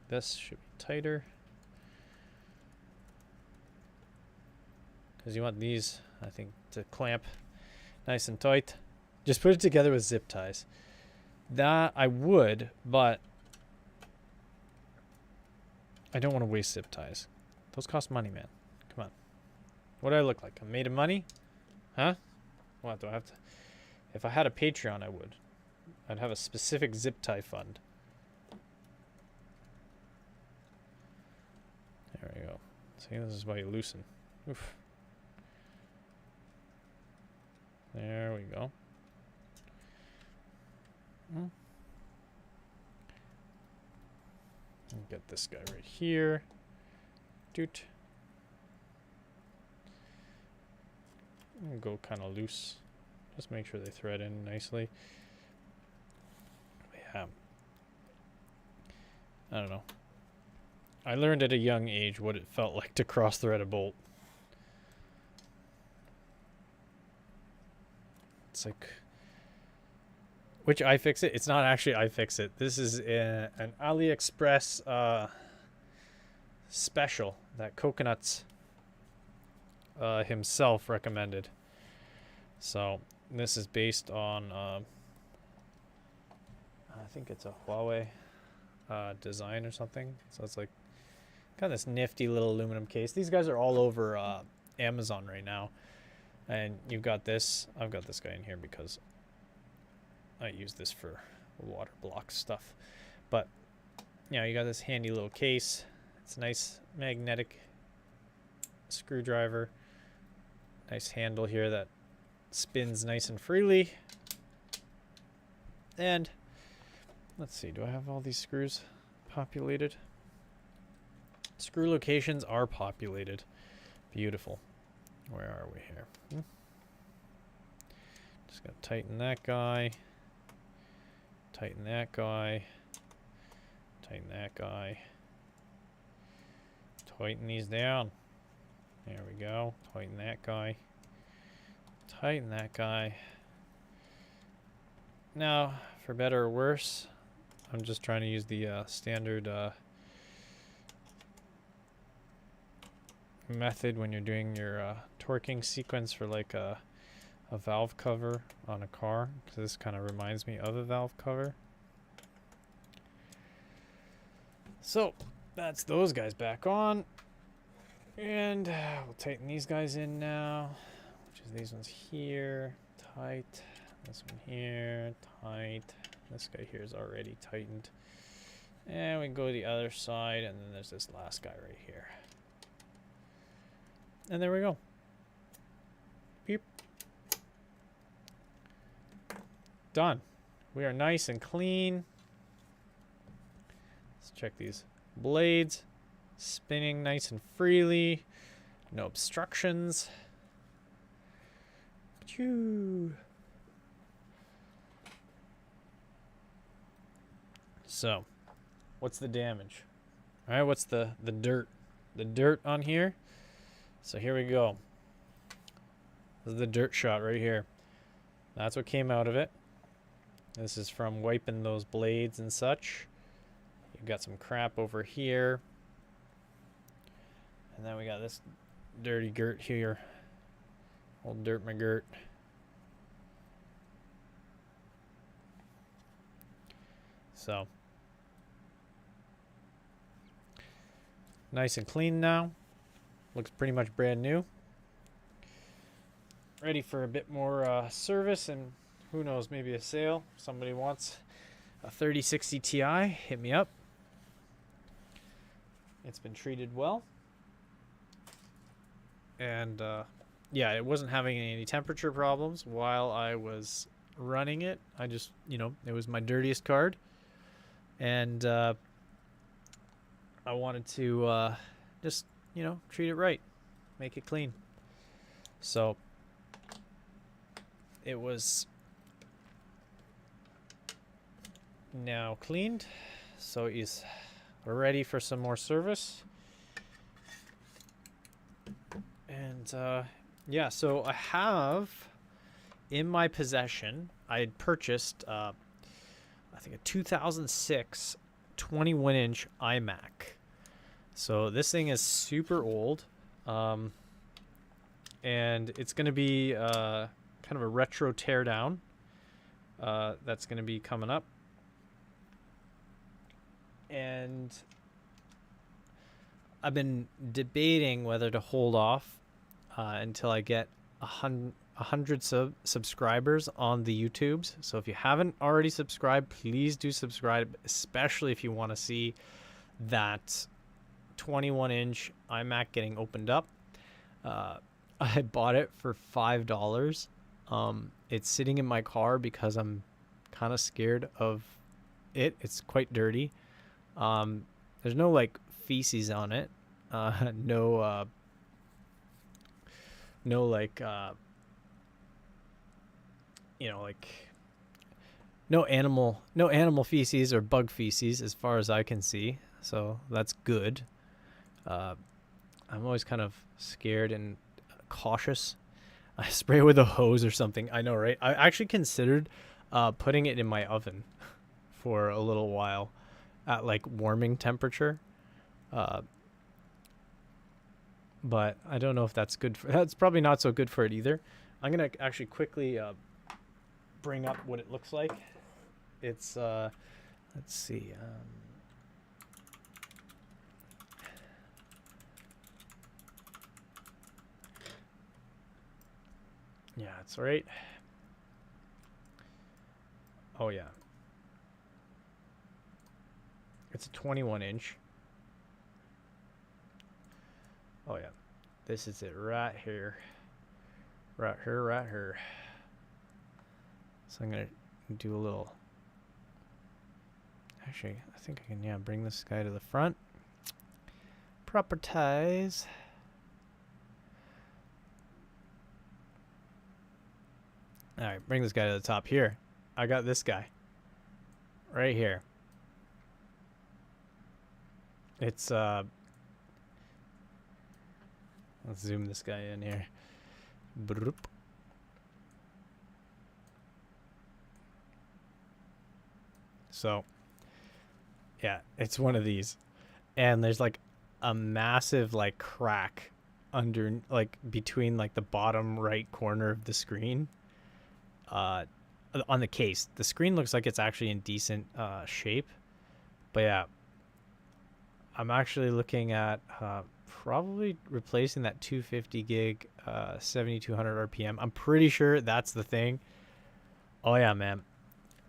this should be tighter. Because you want these, I think, to clamp nice and tight. Just put it together with zip ties. That I would, but I don't want to waste zip ties. Those cost money, man. Come on. What do I look like? I'm made of money? Huh? What do I have to? If I had a Patreon, I would. I'd have a specific zip tie fund. There we go. See, this is why you loosen. Oof. There we go. Get this guy right here. Doot. Go kind of loose. Just make sure they thread in nicely. Yeah. I don't know. I learned at a young age what it felt like to cross thread a bolt. It's like, which iFixit? It's not actually iFixit. This is an AliExpress special that Coconuts himself recommended. So this is based on, I think it's a Huawei design or something. So it's like kind of this nifty little aluminum case. These guys are all over Amazon right now. And you've got this. I've got this guy in here because I use this for water block stuff. But, you know, you got this handy little case. It's a nice magnetic screwdriver. Nice handle here that spins nice and freely. And let's see, do I have all these screws populated? Screw locations are populated. Beautiful. Where are we here? Just gonna tighten that guy. Tighten that guy. Tighten that guy. Tighten these down. There we go. Tighten that guy. Tighten that guy. Now, for better or worse, I'm just trying to use the standard method when you're doing your torquing sequence for like a valve cover on a car, because this kind of reminds me of a valve cover. So that's those guys back on, and we'll tighten these guys in now, which is these ones here, tight, this one here, tight, this guy here is already tightened, and we go to the other side, and then there's this last guy right here. And there we go. Beep. Done. We are nice and clean. Let's check these blades. Spinning nice and freely. No obstructions. Choo. So, what's the damage? All right, what's the dirt? The dirt on here. So here we go. This is the dirt shot right here. That's what came out of it. This is from wiping those blades and such. You've got some crap over here. And then we got this dirty girt here. Old dirt McGirt. So, nice and clean now. Looks pretty much brand new. Ready for a bit more service and who knows, maybe a sale. If somebody wants a 3060 Ti, hit me up. It's been treated well. And yeah, it wasn't having any temperature problems while I was running it. I just, it was my dirtiest card, and I wanted to just, treat it right, make it clean. So it was now cleaned, so we're ready for some more service. And yeah, so I have in my possession, I had purchased I think a 2006 21-inch iMac. So this thing is super old, and it's going to be kind of a retro teardown that's going to be coming up. And I've been debating whether to hold off until I get 100 subscribers on the YouTubes. So if you haven't already subscribed, please do subscribe, especially if you want to see that 21-inch iMac getting opened up. I bought it for $5. It's sitting in my car because I'm kind of scared of it. It's quite dirty. There's no like feces on it. No like no animal feces or bug feces as far as I can see. So that's good. I'm always kind of scared and cautious. I spray with a hose or something. I know, right? I actually considered putting it in my oven for a little while at like warming temperature. But I don't know if that's good for. That's probably not so good for it either. I'm gonna actually quickly bring up what it looks like. It's let's see. Yeah, it's right. Oh yeah. It's a 21-inch. Oh yeah. This is it right here. Right here, right here. So I'm going to do a little... Actually, I think I can, bring this guy to the front. Properties. Alright, bring this guy to the top here. I got this guy. Right here. It's, let's zoom this guy in here. Broop. So, yeah, it's one of these. And there's like a massive like crack under, like between like the bottom right corner of the screen. On the case. The screen looks like it's actually in decent shape. But yeah, I'm actually looking at probably replacing that 250 gig 7200 RPM. I'm pretty sure that's the thing. Oh yeah, man.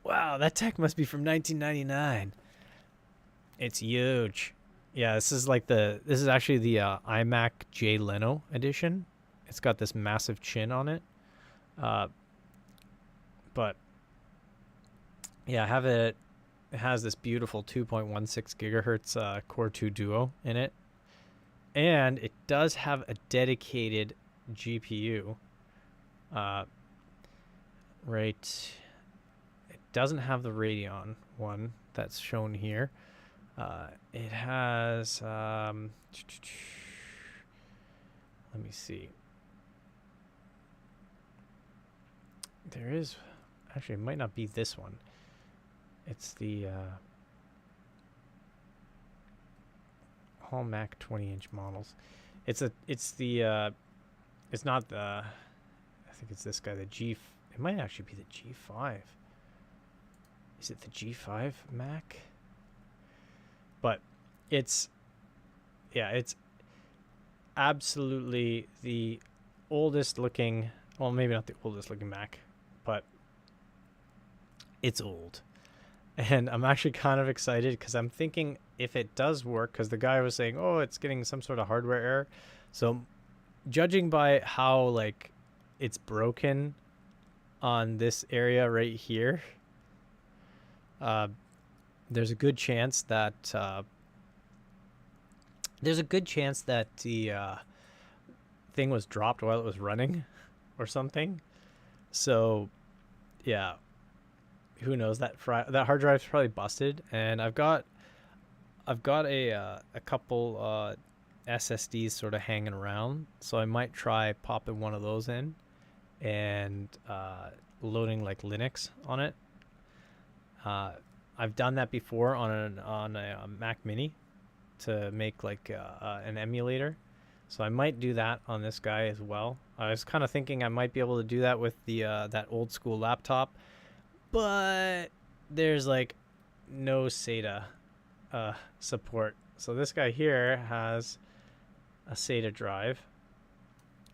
Wow, that tech must be from 1999. It's huge. Yeah, this is actually the iMac Jay Leno edition. It's got this massive chin on it. But yeah, I have it. It has this beautiful 2.16 gigahertz Core 2 Duo in it. And it does have a dedicated GPU. Right. It doesn't have the Radeon one that's shown here. It has... let me see. There is... Actually, it might not be this one. It's the... all Mac 20-inch models. It's not the... I think it's this guy, the G... It might actually be the G5. Is it the G5 Mac? But it's... Yeah, it's absolutely the oldest looking... Well, maybe not the oldest looking Mac, but it's old. And I'm actually kind of excited because I'm thinking if it does work, because the guy was saying, oh, it's getting some sort of hardware error. So judging by how like it's broken on this area right here, uh, there's a good chance that the thing was dropped while it was running or something. So yeah, who knows? That hard drive's probably busted, and I've got a couple SSDs sort of hanging around, so I might try popping one of those in and loading like Linux on it. I've done that before on a Mac Mini to make like an emulator, so I might do that on this guy as well. I was kind of thinking I might be able to do that with the that old school laptop, but there's like no SATA support. So this guy here has a SATA drive.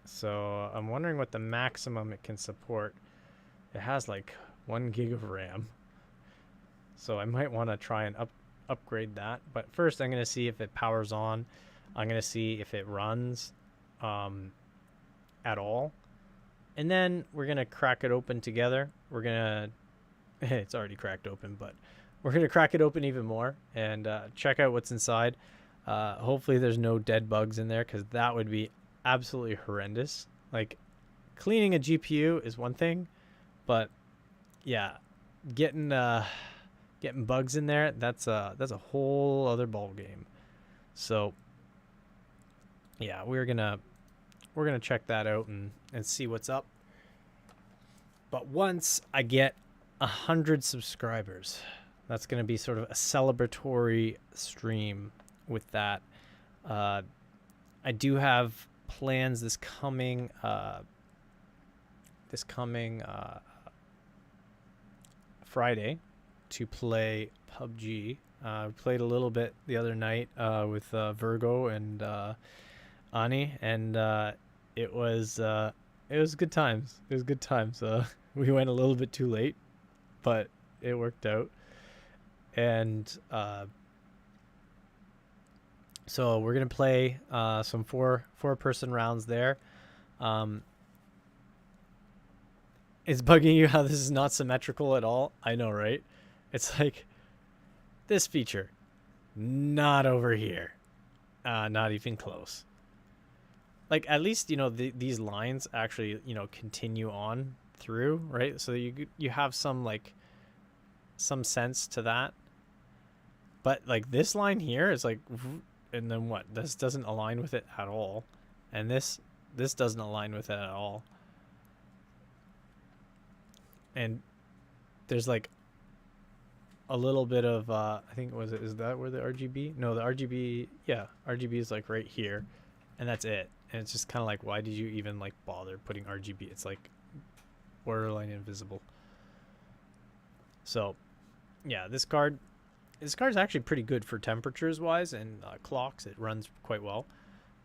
So I'm wondering what the maximum it can support. It has like 1 gig of RAM. So I might want to try and upgrade that. But first I'm going to see if it powers on. I'm going to see if it runs at all. And then we're going to crack it open together. We're going to... it's already cracked open, but we're going to crack it open even more and check out what's inside. Hopefully there's no dead bugs in there, because that would be absolutely horrendous. Like, cleaning a GPU is one thing, but yeah, getting bugs in there, that's a whole other ball game. So yeah, we're gonna check that out and see what's up. But once I get 100 subscribers, that's gonna be sort of a celebratory stream with that. I do have plans this coming Friday to play PUBG. Played a little bit the other night with Virgo and Ani, and it was good times. It was good times. We went a little bit too late, but it worked out. And so we're gonna play some four-person rounds there. It's bugging you how this is not symmetrical at all. I know, right? It's like this feature, not over here, not even close. Like, at least, you know, these lines actually, you know, continue on through, right? So you have some sense to that. But like this line here is like, and then what? This doesn't align with it at all, and this doesn't align with it at all. And there's like a little bit of I think is that where the RGB? No, the RGB, yeah, RGB is like right here, and that's it. And it's just kind of like, why did you even like bother putting RGB? It's like borderline invisible. So yeah, this card's actually pretty good for temperatures wise and clocks. It runs quite well.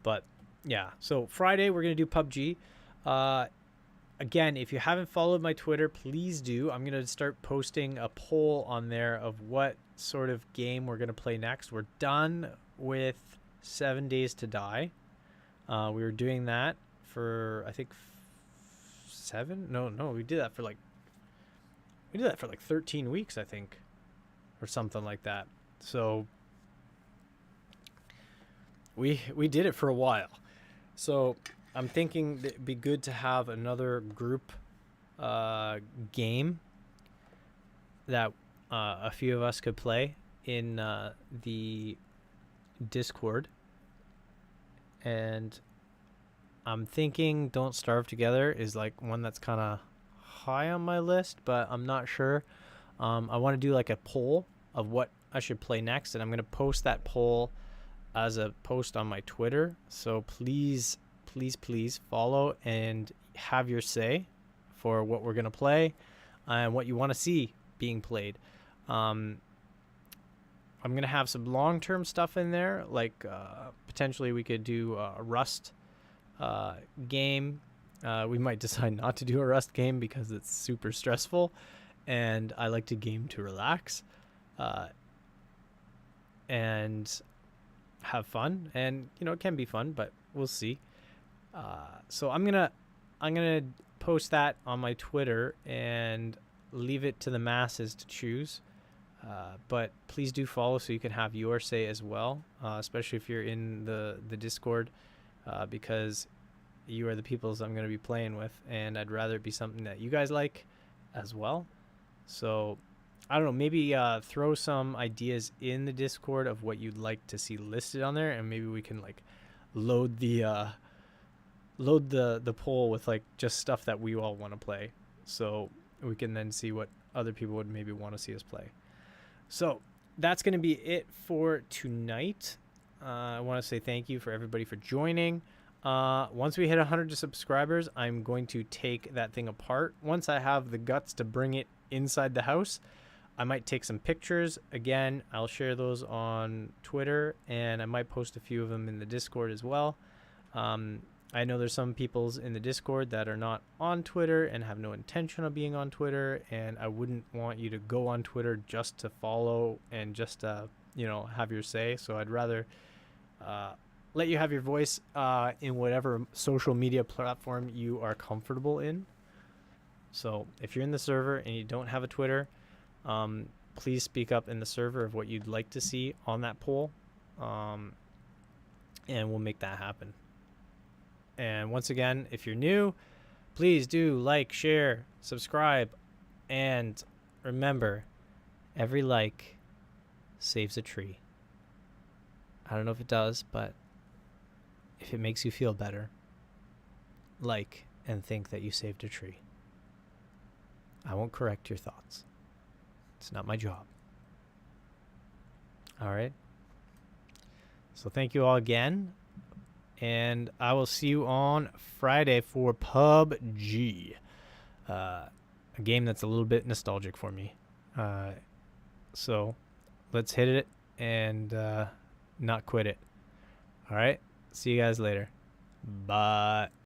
But yeah, so Friday we're gonna do PUBG. Again, if you haven't followed my Twitter, please do. I'm gonna start posting a poll on there of what sort of game we're gonna play next. We're done with 7 Days to Die. We were doing that for, I think, 7? No, we did that for like 13 weeks, I think, or something like that. So we did it for a while. So I'm thinking it'd be good to have another group game that a few of us could play in the Discord. And I'm thinking Don't Starve Together is like one that's kind of high on my list, but I'm not sure. I want to do like a poll of what I should play next, and I'm going to post that poll as a post on my Twitter. So please follow and have your say for what we're going to play and what you want to see being played. I'm going to have some long-term stuff in there, like potentially we could do a Rust game. We might decide not to do a Rust game because it's super stressful, and I like to game to relax and have fun. And, you know, it can be fun, but we'll see. So I'm gonna post that on my Twitter and leave it to the masses to choose. But please do follow so you can have your say as well, especially if you're in the Discord, because you are the peoples I'm going to be playing with, and I'd rather it be something that you guys like as well. So I don't know, maybe throw some ideas in the Discord of what you'd like to see listed on there, and maybe we can like load the poll with like just stuff that we all want to play, so we can then see what other people would maybe want to see us play. So that's going to be it for tonight. I want to say thank you for everybody for joining. Once we hit 100 subscribers, I'm going to take that thing apart. Once I have the guts to bring it inside the house, I might take some pictures. Again, I'll share those on Twitter, and I might post a few of them in the Discord as well. I know there's some peoples in the Discord that are not on Twitter and have no intention of being on Twitter, and I wouldn't want you to go on Twitter just to follow and just have your say. So I'd rather let you have your voice in whatever social media platform you are comfortable in. So if you're in the server and you don't have a Twitter, please speak up in the server of what you'd like to see on that poll, and we'll make that happen. And once again, if you're new, please do like, share, subscribe, and remember, every like saves a tree. I don't know if it does, but if it makes you feel better, like and think that you saved a tree. I won't correct your thoughts. It's not my job. All right. So thank you all again. And I will see you on Friday for PUBG. A game that's a little bit nostalgic for me. So let's hit it and not quit it. All right. See you guys later. Bye.